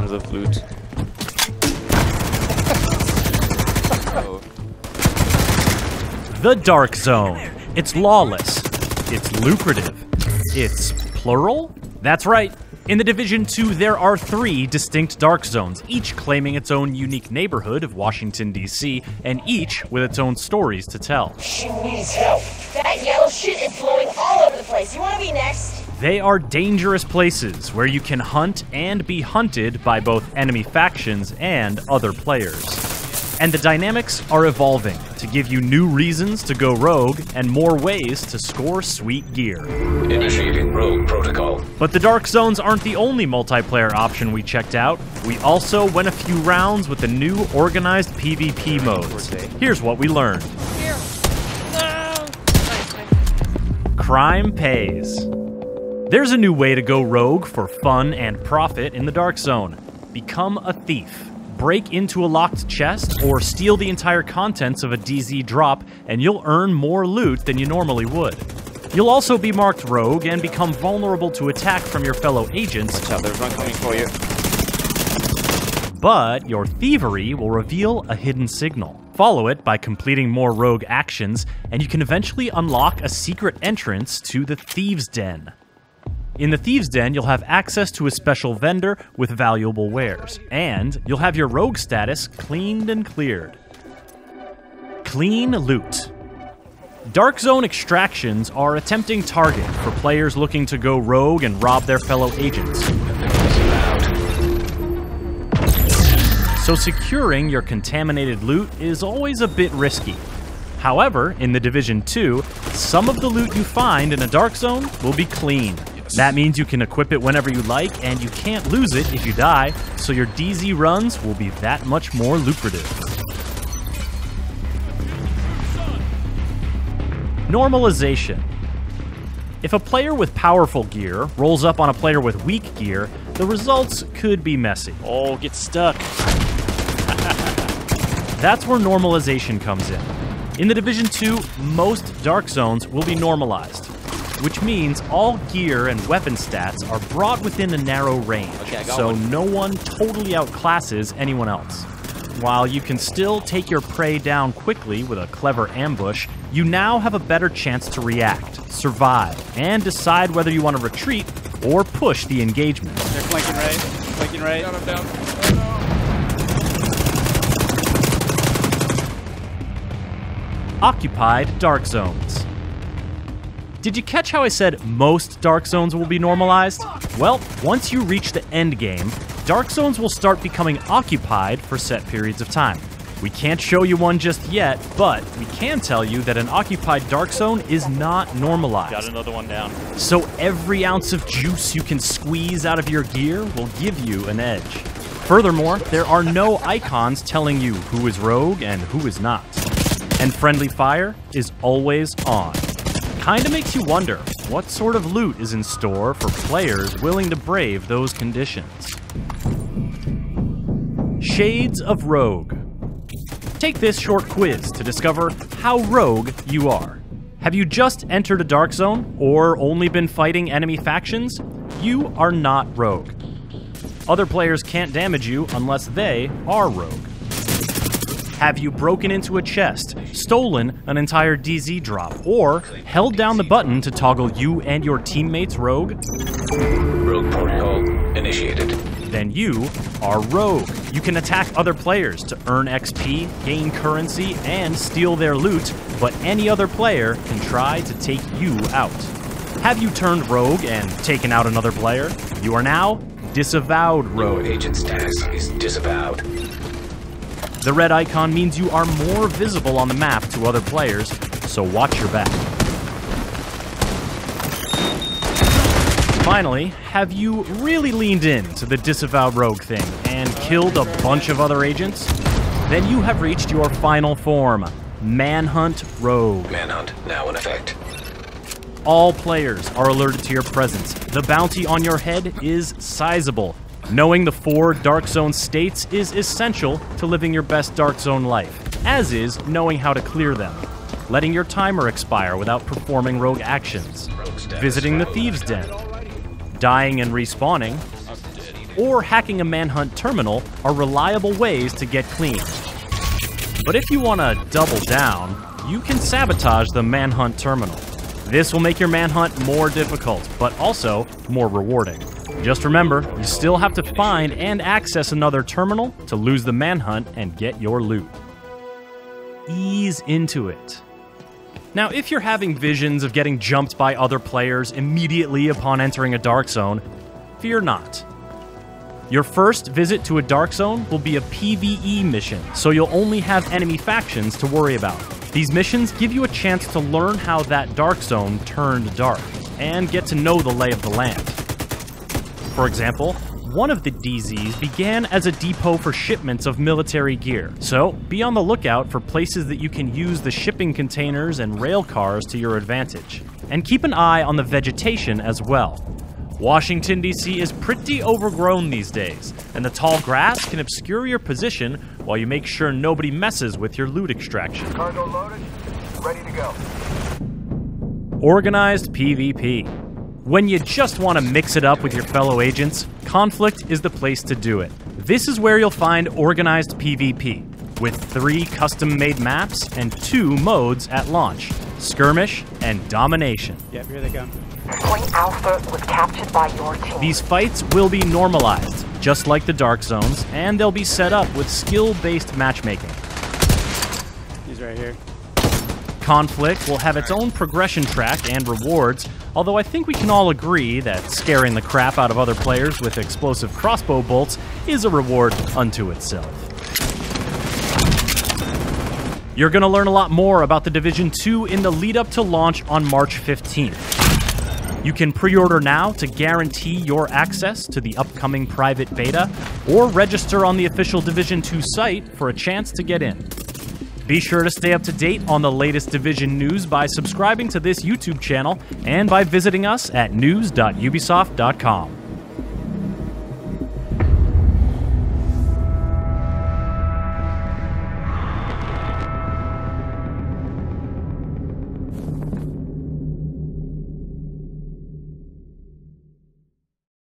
tons of loot. Oh. The Dark Zone. It's lawless. It's lucrative. It's plural? That's right. In the Division 2, there are 3 distinct dark zones, each claiming its own unique neighborhood of Washington, D.C., and each with its own stories to tell. She needs help. That yellow shit is blowing all over the place. You wanna be next? They are dangerous places where you can hunt and be hunted by both enemy factions and other players. And the dynamics are evolving to give you new reasons to go rogue and more ways to score sweet gear. Initiating rogue protocol. But the Dark Zones aren't the only multiplayer option we checked out. We also went a few rounds with the new organized PvP modes. Here's what we learned. Crime pays. There's a new way to go rogue for fun and profit in the Dark Zone. Become a thief. Break into a locked chest, or steal the entire contents of a DZ drop, and you'll earn more loot than you normally would. You'll also be marked rogue and become vulnerable to attack from your fellow agents. Watch out, there's one coming for you. But your thievery will reveal a hidden signal. Follow it by completing more rogue actions, and you can eventually unlock a secret entrance to the Thieves' Den. In the Thieves' Den, you'll have access to a special vendor with valuable wares, and you'll have your rogue status cleaned and cleared. Clean loot. Dark Zone extractions are a tempting target for players looking to go rogue and rob their fellow agents. So securing your contaminated loot is always a bit risky. However, in the Division 2, some of the loot you find in a Dark Zone will be clean. That means you can equip it whenever you like, and you can't lose it if you die, so your DZ runs will be that much more lucrative. Normalization. If a player with powerful gear rolls up on a player with weak gear, the results could be messy. Oh, get stuck. That's where normalization comes in. In the Division 2, most Dark Zones will be normalized, which means all gear and weapon stats are brought within a narrow range, so no one totally outclasses anyone else. While you can still take your prey down quickly with a clever ambush, you now have a better chance to react, survive, and decide whether you want to retreat or push the engagement. They're flanking right. Flanking right. Down, I'm down. Occupied Dark Zones. Did you catch how I said most Dark Zones will be normalized? Well, once you reach the end game, Dark Zones will start becoming occupied for set periods of time. We can't show you one just yet, but we can tell you that an occupied Dark Zone is not normalized. Got another one down. So every ounce of juice you can squeeze out of your gear will give you an edge. Furthermore, there are no icons telling you who is rogue and who is not. And friendly fire is always on. Kinda makes you wonder what sort of loot is in store for players willing to brave those conditions. Shades of Rogue. Take this short quiz to discover how rogue you are. Have you just entered a Dark Zone or only been fighting enemy factions? You are not rogue. Other players can't damage you unless they are rogue. Have you broken into a chest, stolen an entire DZ drop, or held down the button to toggle you and your teammates rogue? Rogue protocol initiated. Then you are rogue. You can attack other players to earn XP, gain currency, and steal their loot, but any other player can try to take you out. Have you turned rogue and taken out another player? You are now disavowed rogue. Your agent status is disavowed. The red icon means you are more visible on the map to other players, so watch your back. Finally, have you really leaned in to the disavowed rogue thing and killed a bunch of other agents? Then you have reached your final form, Manhunt Rogue. Manhunt now in effect. All players are alerted to your presence. The bounty on your head is sizable. Knowing the 4 Dark Zone states is essential to living your best Dark Zone life, as is knowing how to clear them. Letting your timer expire without performing rogue actions. Visiting the Thieves' Den. Dying and respawning. or hacking a Manhunt terminal are reliable ways to get clean. But if you want to double down, you can sabotage the Manhunt terminal. This will make your Manhunt more difficult, but also more rewarding. Just remember, you still have to find and access another terminal to lose the Manhunt and get your loot. Ease into it. Now, if you're having visions of getting jumped by other players immediately upon entering a dark zone, fear not. Your first visit to a dark zone will be a PvE mission, so you'll only have enemy factions to worry about. These missions give you a chance to learn how that dark zone turned dark, and get to know the lay of the land. For example, one of the DZs began as a depot for shipments of military gear, so be on the lookout for places that you can use the shipping containers and rail cars to your advantage. And keep an eye on the vegetation as well. Washington, D.C. is pretty overgrown these days, and the tall grass can obscure your position while you make sure nobody messes with your loot extraction. Cargo loaded, ready to go. Organized PvP. When you just want to mix it up with your fellow agents, Conflict is the place to do it. This is where you'll find organized PvP, with 3 custom-made maps and 2 modes at launch: Skirmish and Domination. Yep, here they come. Point Alpha was captured by your team. These fights will be normalized, just like the Dark Zones, and they'll be set up with skill-based matchmaking. He's right here. Conflict will have its own progression track and rewards, although I think we can all agree that scaring the crap out of other players with explosive crossbow bolts is a reward unto itself. You're going to learn a lot more about The Division 2 in the lead-up to launch on March 15th. You can pre-order now to guarantee your access to the upcoming private beta, or register on the official Division 2 site for a chance to get in. Be sure to stay up to date on the latest Division news by subscribing to this YouTube channel and by visiting us at news.ubisoft.com.